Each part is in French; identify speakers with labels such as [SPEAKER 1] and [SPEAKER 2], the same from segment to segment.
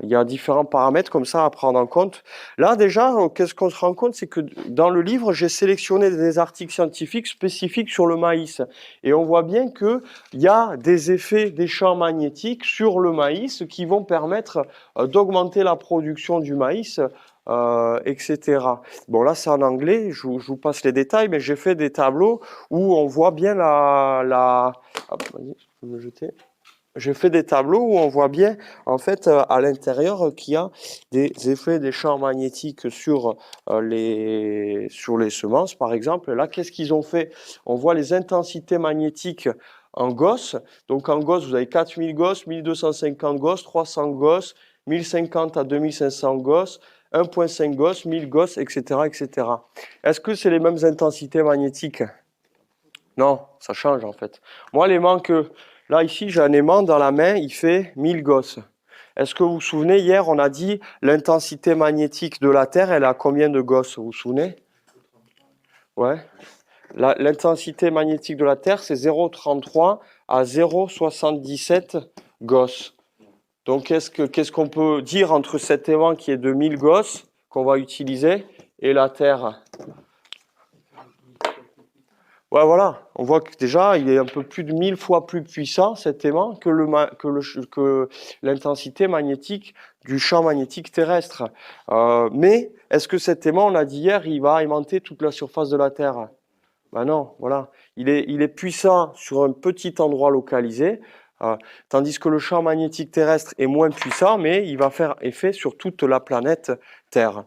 [SPEAKER 1] Il y a différents paramètres comme ça à prendre en compte. Là, déjà, qu'est-ce qu'on se rend compte, c'est que dans le livre, j'ai sélectionné des articles scientifiques spécifiques sur le maïs. Et on voit bien qu'il y a des effets des champs magnétiques sur le maïs qui vont permettre d'augmenter la production du maïs, etc. Bon, là, c'est en anglais, je vous passe les détails, mais j'ai fait des tableaux où on voit bien Hop, vas-y, je peux me jeter. J'ai fait des tableaux où on voit bien, en fait, à l'intérieur, qu'il y a des effets des champs magnétiques sur les semences, par exemple. Là, qu'est-ce qu'ils ont fait? On voit les intensités magnétiques en Gauss. Donc, en Gauss, vous avez 4000 Gauss, 1250 Gauss, 300 Gauss, 1050 à 2500 Gauss, 1,5 Gauss, 1000 Gauss, etc., etc. Est-ce que c'est les mêmes intensités magnétiques? Non, ça change en fait. Moi, l'aimant que... Là, ici, j'ai un aimant dans la main, il fait 1000 Gauss. Est-ce que vous vous souvenez, hier, on a dit l'intensité magnétique de la Terre, elle a combien de Gauss? Vous vous souvenez? Ouais. L'intensité magnétique de la Terre, c'est 0,33 à 0,77 Gauss. Donc, qu'est-ce qu'on peut dire entre cet aimant qui est de 1000 Gauss, qu'on va utiliser, et la Terre? Ouais, voilà. On voit que déjà, il est un peu plus de 1000 fois plus puissant, cet aimant, que l'intensité magnétique du champ magnétique terrestre. Mais est-ce que cet aimant, on l'a dit hier, il va aimanter toute la surface de la Terre? Ben non, voilà. Il est puissant sur un petit endroit localisé, euh, tandis que le champ magnétique terrestre est moins puissant, mais il va faire effet sur toute la planète Terre.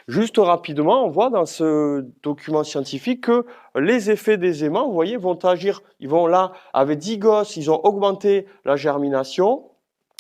[SPEAKER 1] Juste rapidement, on voit dans ce document scientifique que les effets des aimants, vous voyez, vont agir. Ils vont là, avec 10 gosses, ils ont augmenté la germination.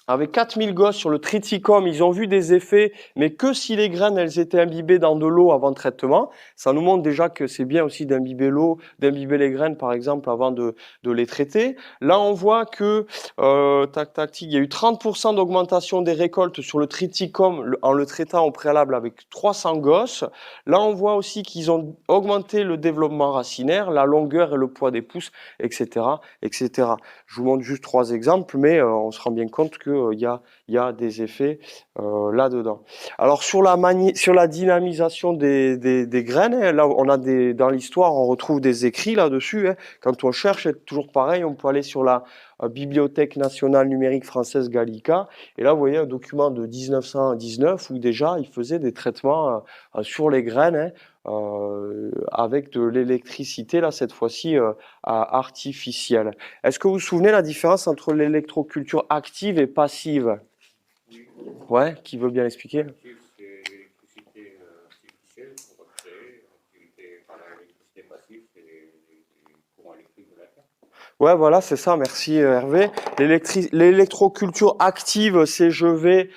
[SPEAKER 1] Avec 4000 gosses sur le triticum, ils ont vu des effets, mais que si les graines elles étaient imbibées dans de l'eau avant traitement. Ça nous montre déjà que c'est bien aussi d'imbiber l'eau, d'imbiber les graines par exemple avant de les traiter. Là, on voit que il y a eu 30% d'augmentation des récoltes sur le triticum en le traitant au préalable avec 300 gosses. Là, on voit aussi qu'ils ont augmenté le développement racinaire, la longueur et le poids des pousses, etc., etc. Je vous montre juste trois exemples, mais on se rend bien compte qu'il y a des effets là-dedans. Alors sur la dynamisation des graines, hein, là on a dans l'histoire, on retrouve des écrits là-dessus. Hein. Quand on cherche, c'est toujours pareil, on peut aller sur la Bibliothèque nationale numérique française Gallica, et là vous voyez un document de 1919 où déjà il faisait des traitements sur les graines. Hein, avec de l'électricité, là, cette fois-ci, artificielle. Est-ce que vous vous souvenez la différence entre l'électroculture active et passive?
[SPEAKER 2] Oui.
[SPEAKER 1] Ouais, qui veut bien expliquer?
[SPEAKER 2] Active, c'est l'électricité artificielle pour créer. Activité par l'électricité passive, c'est les courants électriques de la Terre.
[SPEAKER 1] Ouais, voilà, c'est ça, merci Hervé. L'électroculture active, c'est je vais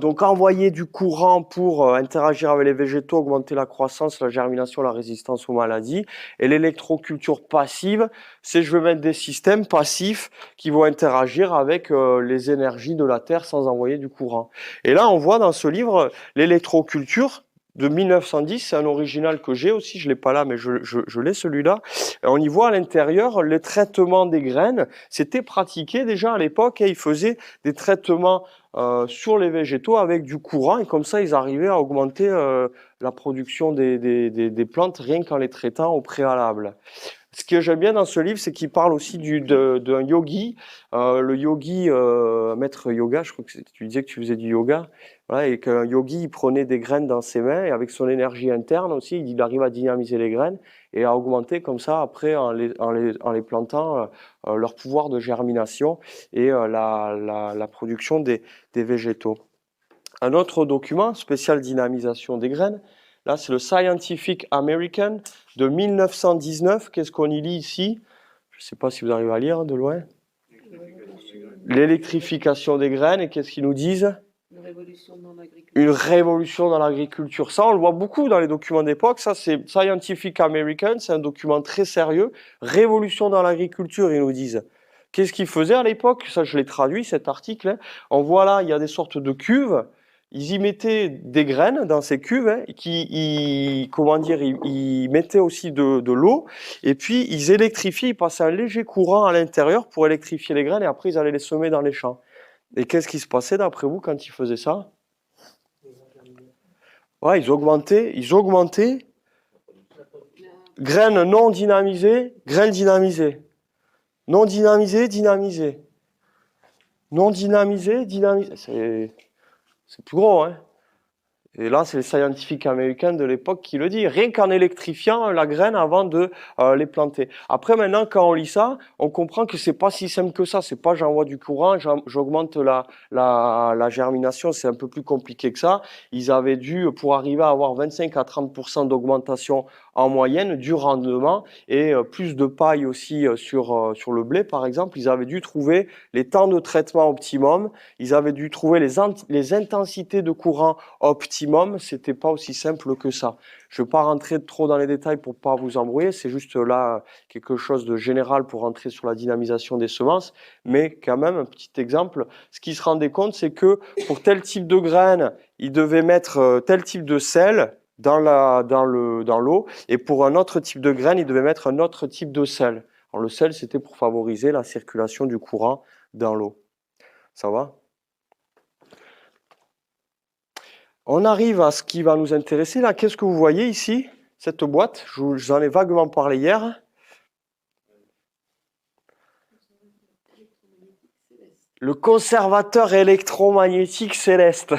[SPEAKER 1] donc envoyer du courant pour interagir avec les végétaux, augmenter la croissance, la germination, la résistance aux maladies. Et l'électroculture passive, c'est je vais mettre des systèmes passifs qui vont interagir avec les énergies de la Terre sans envoyer du courant. Et là, on voit dans ce livre l'électroculture de 1910, c'est un original que j'ai aussi, je l'ai pas là, mais je l'ai celui-là. On y voit à l'intérieur le traitement des graines. C'était pratiqué déjà à l'époque et ils faisaient des traitements sur les végétaux avec du courant et comme ça ils arrivaient à augmenter la production des plantes rien qu'en les traitant au préalable. Ce que j'aime bien dans ce livre, c'est qu'il parle aussi d'un yogi, le yogi maître yoga. Je crois que tu disais que tu faisais du yoga, voilà, et qu'un yogi il prenait des graines dans ses mains et avec son énergie interne aussi, il arrive à dynamiser les graines et à augmenter comme ça après en les plantant leur pouvoir de germination et la production des végétaux. Un autre document spécial dynamisation des graines. Là, c'est le Scientific American de 1919. Qu'est-ce qu'on y lit ici? Je ne sais pas si vous arrivez à lire de loin. L'électrification des graines. Et qu'est-ce qu'ils nous disent?
[SPEAKER 3] Une révolution dans l'agriculture.
[SPEAKER 1] Une révolution dans l'agriculture. Ça, on le voit beaucoup dans les documents d'époque. Ça, c'est Scientific American. C'est un document très sérieux. Révolution dans l'agriculture, ils nous disent. Qu'est-ce qu'ils faisaient à l'époque? Ça, je l'ai traduit, cet article. Hein. On voit là, il y a des sortes de cuves. Ils y mettaient des graines dans ces cuves, hein, comment dire, ils mettaient aussi de l'eau, et puis ils électrifiaient, ils passaient un léger courant à l'intérieur pour électrifier les graines, et après ils allaient les semer dans les champs. Et qu'est-ce qui se passait d'après vous quand ils faisaient ça? Ouais, ils augmentaient. Graines non dynamisées, graines dynamisées. Non dynamisées, dynamisées. Non dynamisées, dynamisées. C'est plus gros, hein? Et là, c'est les scientifiques américains de l'époque qui le disent, rien qu'en électrifiant la graine avant de les planter. Après, maintenant, quand on lit ça, on comprend que c'est pas si simple que ça. C'est pas j'envoie du courant, j'augmente la germination, c'est un peu plus compliqué que ça. Ils avaient dû, pour arriver à avoir 25 à 30% d'augmentation en moyenne du rendement et plus de paille aussi sur le blé, par exemple, ils avaient dû trouver les temps de traitement optimum, ils avaient dû trouver les intensités de courant optimum, c'était pas aussi simple que ça. Je ne vais pas rentrer trop dans les détails pour pas vous embrouiller, c'est juste là quelque chose de général pour rentrer sur la dynamisation des semences, mais quand même un petit exemple, ce qu'ils se rendaient compte, c'est que pour tel type de graines, ils devaient mettre tel type de sel dans l'eau, et pour un autre type de graines, ils devaient mettre un autre type de sel. Alors, le sel, c'était pour favoriser la circulation du courant dans l'eau. Ça va? On arrive à ce qui va nous intéresser là. Qu'est-ce que vous voyez ici? Cette boîte, je vous en ai vaguement parlé hier. Le conservateur électromagnétique céleste.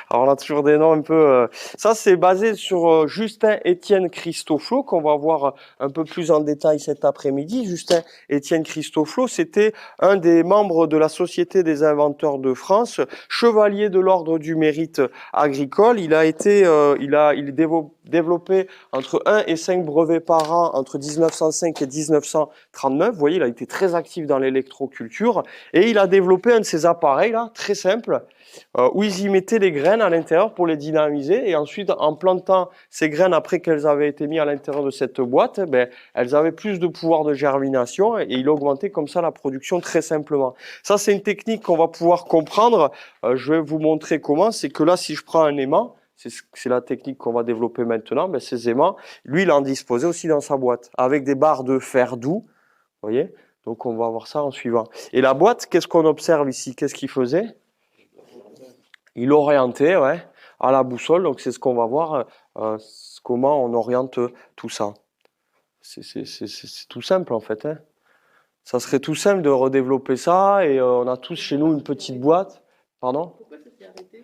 [SPEAKER 1] Alors on a toujours des noms un peu... Ça, c'est basé sur Justin-Étienne Christoflot, qu'on va voir un peu plus en détail cet après-midi. Justin-Étienne Christoflot, c'était un des membres de la Société des inventeurs de France, chevalier de l'ordre du mérite agricole. Il a développé entre 1 et 5 brevets par an entre 1905 et 1939. Vous voyez, il a été très actif dans l'électroculture et il a développé un de ces appareils là, très simple, où ils y mettaient les graines à l'intérieur pour les dynamiser et ensuite en plantant ces graines après qu'elles avaient été mises à l'intérieur de cette boîte, elles avaient plus de pouvoir de germination et il augmentait comme ça la production très simplement. Ça, c'est une technique qu'on va pouvoir comprendre. Je vais vous montrer comment. C'est que là, si je prends un aimant, c'est la technique qu'on va développer maintenant, ces aimants, lui, il en disposait aussi dans sa boîte, avec des barres de fer doux, vous voyez. Donc, on va voir ça en suivant. Et la boîte, qu'est-ce qu'on observe ici? Qu'est-ce qu'il faisait? Il orientait, ouais, à la boussole. Donc, c'est ce qu'on va voir, comment on oriente tout ça. C'est tout simple, en fait, hein. Ça serait tout simple de redévelopper ça. Et on a tous chez nous une petite boîte. Pardon?
[SPEAKER 3] Pourquoi ça s'est arrêté?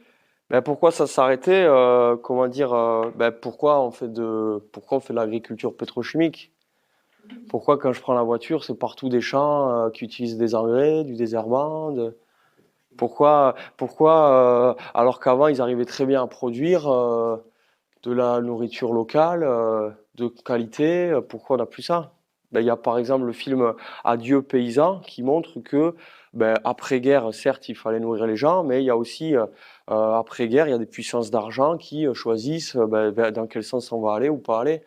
[SPEAKER 1] Pourquoi ça s'est arrêté? Comment dire? Pourquoi on fait de l'agriculture pétrochimique? Pourquoi quand je prends la voiture, c'est partout des champs qui utilisent des engrais, du désherbant? Pourquoi alors qu'avant ils arrivaient très bien à produire de la nourriture locale de qualité, pourquoi on n'a plus ça? Il y a par exemple le film Adieu paysan qui montre que après-guerre, certes, il fallait nourrir les gens, mais il y a aussi après-guerre, il y a des puissances d'argent qui choisissent dans quel sens on va aller ou pas aller.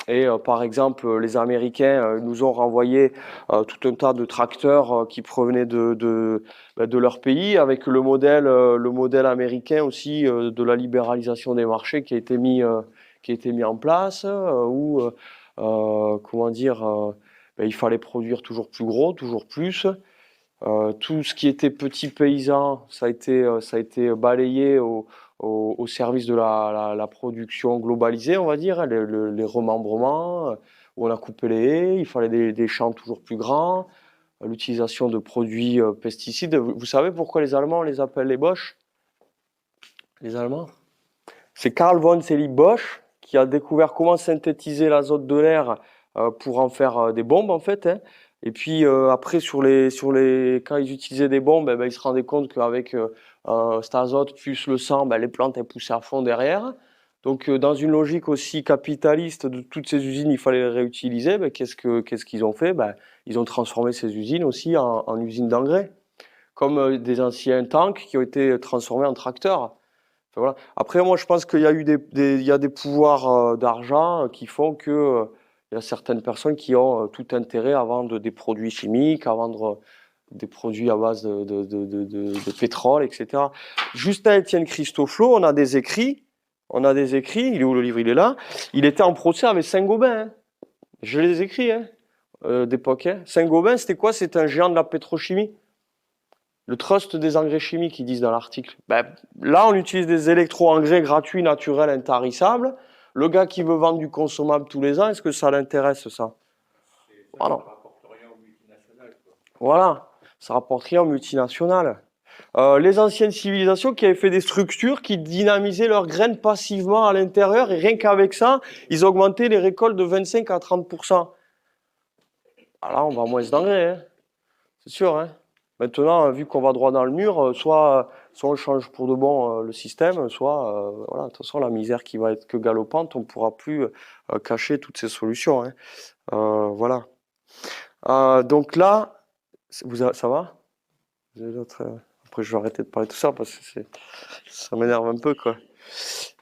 [SPEAKER 1] Et par exemple, les Américains nous ont renvoyé tout un tas de tracteurs qui provenaient de leur pays, avec le modèle américain aussi de la libéralisation des marchés qui a été mis en place, où comment dire, il fallait produire toujours plus gros, toujours plus. Tout ce qui était petit paysan, ça a été balayé au service de la production globalisée, on va dire, hein, les remembrements, où on a coupé les haies, il fallait des champs toujours plus grands, l'utilisation de produits pesticides. Vous savez pourquoi les Allemands, on les appelle les Boches? Les Allemands? C'est Carl von Celly-Bosch qui a découvert comment synthétiser l'azote de l'air pour en faire des bombes, en fait, hein. Et puis après, quand ils utilisaient des bombes, ils se rendaient compte qu'avec cet azote plus le sang, les plantes elles poussaient à fond derrière. Donc dans une logique aussi capitaliste de toutes ces usines, il fallait les réutiliser. Qu'est-ce qu'ils ont fait? Ils ont transformé ces usines aussi en usines d'engrais, comme des anciens tanks qui ont été transformés en tracteurs. Enfin, voilà. Après, moi, je pense qu'il y a eu il y a des pouvoirs d'argent qui font que il y a certaines personnes qui ont tout intérêt à vendre des produits chimiques, à vendre des produits à base de pétrole, etc. Justin-Étienne Christoflot, on a des écrits. Il est où le livre? Il est là. Il était en procès avec Saint-Gobain, hein. Je les écrits, hein, d'époque, hein. Saint-Gobain, c'était quoi? C'était un géant de la pétrochimie. Le trust des engrais chimiques, ils disent dans l'article. Ben, là, on utilise des électro-engrais gratuits, naturels, intarissables. Le gars qui veut vendre du consommable tous les ans, est-ce que ça l'intéresse, ça?
[SPEAKER 2] Ça
[SPEAKER 1] Voilà.
[SPEAKER 2] ne rapporte rien aux multinationales, quoi.
[SPEAKER 1] Voilà, ça rapporte rien aux multinationales. Les anciennes civilisations qui avaient fait des structures qui dynamisaient leurs graines passivement à l'intérieur et rien qu'avec ça, ils augmentaient les récoltes de 25 à 30%. Alors, on va moins d'engrais, hein. C'est sûr, hein. Maintenant, vu qu'on va droit dans le mur, soit on change pour de bon le système, soit, voilà, de toute façon, la misère qui va être que galopante, on ne pourra plus cacher toutes ces solutions, hein. Voilà. Donc là, ça va? Vous avez après, je vais arrêter de parler de tout ça parce que ça m'énerve un peu, quoi.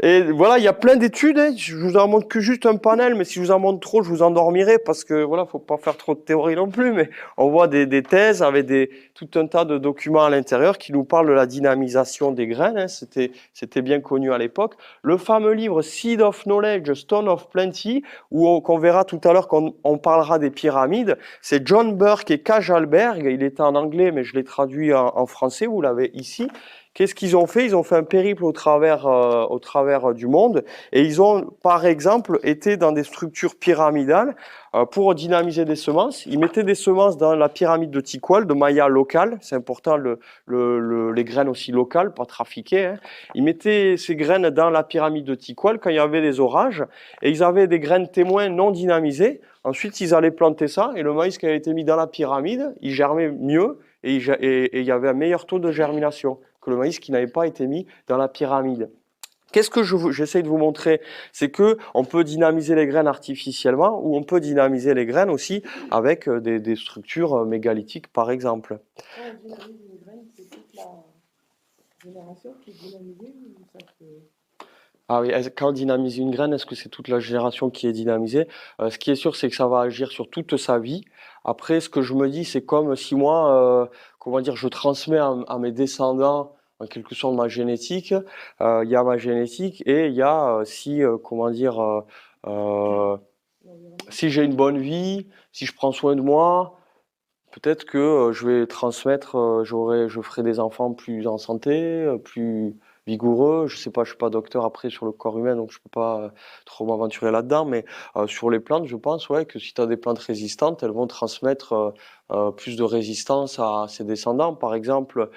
[SPEAKER 1] Et voilà, il y a plein d'études, hein. Je vous en montre que juste un panel, mais si je vous en montre trop, je vous endormirai parce que voilà, faut pas faire trop de théorie non plus. Mais on voit des thèses avec tout un tas de documents à l'intérieur qui nous parlent de la dynamisation des graines, hein. C'était bien connu à l'époque. Le fameux livre Seed of Knowledge, Stone of Plenty, qu'on verra tout à l'heure quand on parlera des pyramides, c'est John Burke et Kaj Alberg. Il était en anglais, mais je l'ai traduit en français. Vous l'avez ici. Qu'est-ce qu'ils ont fait? Ils ont fait un périple au travers du monde et ils ont, par exemple, été dans des structures pyramidales pour dynamiser des semences. Ils mettaient des semences dans la pyramide de Tikal, de Maya locale. C'est important, les graines aussi locales, pas trafiquées, hein. Ils mettaient ces graines dans la pyramide de Tikal quand il y avait des orages et ils avaient des graines témoins non dynamisées. Ensuite, ils allaient planter ça et le maïs qui avait été mis dans la pyramide, il germait mieux et il y avait un meilleur taux de germination que le maïs qui n'avait pas été mis dans la pyramide. Qu'est-ce que j'essaie de vous montrer? C'est que on peut dynamiser les graines artificiellement ou on peut dynamiser les graines aussi avec des structures mégalithiques, par exemple.
[SPEAKER 3] Quand on dynamise une graine, c'est toute la génération qui est dynamisée ou ça peut...
[SPEAKER 1] Ah oui, quand on dynamise une graine, est-ce que c'est toute la génération qui est dynamisée? Ce qui est sûr, c'est que ça va agir sur toute sa vie. Après, ce que je me dis, c'est comme si moi, comment dire, je transmets à mes descendants en quelque sorte ma génétique. Il y a ma génétique et il y a comment dire, si j'ai une bonne vie, si je prends soin de moi, peut-être que je vais transmettre, je ferai des enfants plus en santé, plus vigoureux. Je sais pas, je suis pas docteur après sur le corps humain, donc je peux pas trop m'aventurer là-dedans. Mais sur les plantes, je pense ouais, que si tu as des plantes résistantes, elles vont transmettre plus de résistance à ses descendants. Par exemple,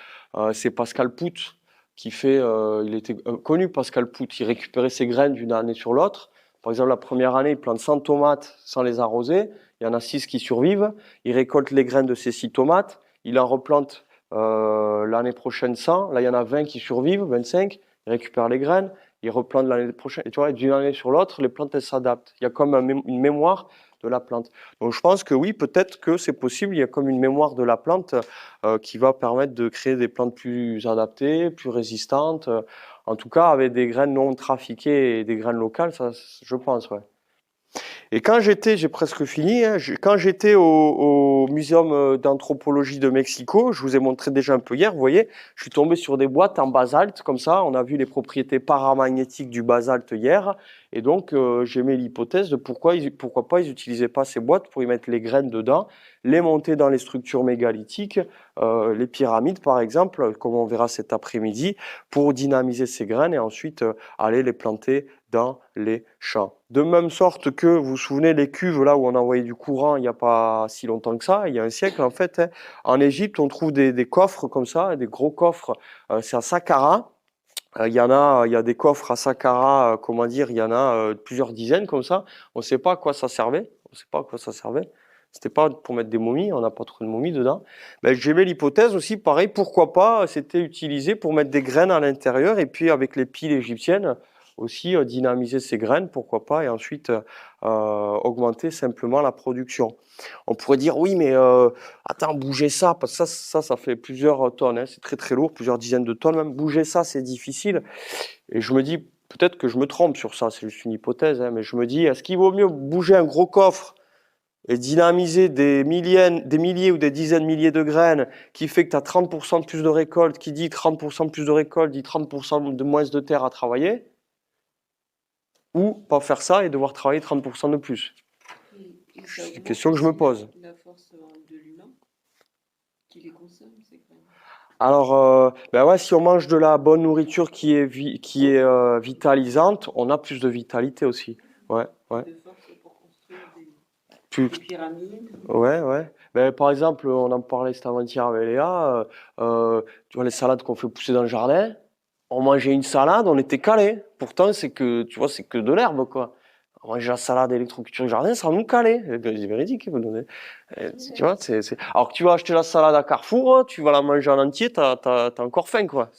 [SPEAKER 1] c'est Pascal Pout qui fait, il était connu Pascal Pout, il récupérait ses graines d'une année sur l'autre. Par exemple, la première année, il plante 100 tomates sans les arroser. Il y en a 6 qui survivent. Il récolte les graines de ces 6 tomates. Il en replante l'année prochaine 100. Là, il y en a 20 qui survivent, 25. Il récupère les graines. Il replante l'année prochaine. Et tu vois, d'une année sur l'autre, les plantes, elles s'adaptent. Il y a comme une mémoire de la plante. Donc, je pense que oui, peut-être que c'est possible. Il y a comme une mémoire de la plante qui va permettre de créer des plantes plus adaptées, plus résistantes. En tout cas, avec des graines non trafiquées et des graines locales, ça, je pense, ouais. Et quand j'ai presque fini, hein, quand j'étais au Muséum d'anthropologie de Mexico, je vous ai montré déjà un peu hier, vous voyez, je suis tombé sur des boîtes en basalte, comme ça, on a vu les propriétés paramagnétiques du basalte hier, et donc j'ai mis l'hypothèse de pourquoi pas ils n'utilisaient pas ces boîtes pour y mettre les graines dedans, les monter dans les structures mégalithiques, les pyramides par exemple, comme on verra cet après-midi, pour dynamiser ces graines et ensuite aller les planter dans les champs. De même sorte que, vous vous souvenez, les cuves là où on envoyait du courant il n'y a pas si longtemps que ça, il y a un siècle en fait, hein, en Égypte on trouve des coffres comme ça, des gros coffres, c'est à Saqqara. Il y a des coffres à Saqqara, comment dire, il y en a plusieurs dizaines comme ça. On ne sait pas à quoi ça servait. On sait pas à quoi ça servait. C'était pas pour mettre des momies, on n'a pas trop de momies dedans. Ben, j'ai mis l'hypothèse aussi, pareil, pourquoi pas, c'était utilisé pour mettre des graines à l'intérieur et puis avec les piles égyptiennes aussi dynamiser ces graines, pourquoi pas, et ensuite augmenter simplement la production. On pourrait dire oui, mais attends, bouger ça, parce que ça fait plusieurs tonnes, hein, c'est très très lourd, plusieurs dizaines de tonnes même. Bouger ça, c'est difficile. Et je me dis, peut-être que je me trompe sur ça, c'est juste une hypothèse, hein, mais je me dis, est-ce qu'il vaut mieux bouger un gros coffre et dynamiser des milliers ou des dizaines de milliers de graines qui fait que tu as 30% de plus de récolte, qui dit 30% de plus de récolte, dit 30% de moins de terre à travailler, ou pas faire ça et devoir travailler 30% de plus? C'est une question que je me pose.
[SPEAKER 3] La force de l'humain qui les consomme, ces graines.
[SPEAKER 1] Alors, ben ouais, si on mange de la bonne nourriture qui est vitalisante, on a plus de vitalité aussi. Ouais, ouais.
[SPEAKER 3] De force pour construire
[SPEAKER 1] Plus,
[SPEAKER 3] des pyramides.
[SPEAKER 1] ouais, ouais. Ben, par exemple, on en parlait cet avant-hier avec Léa. Tu vois, les salades qu'on fait pousser dans le jardin, on mangeait une salade, on était calé. Pourtant, c'est que, tu vois, c'est que de l'herbe, quoi. On mangeait la salade électrocuture du jardin sans nous caler. C'est véridique, vous donnez. Tu vois, Alors que tu vas acheter la salade à Carrefour, tu vas la manger en entier, t'as encore faim, quoi.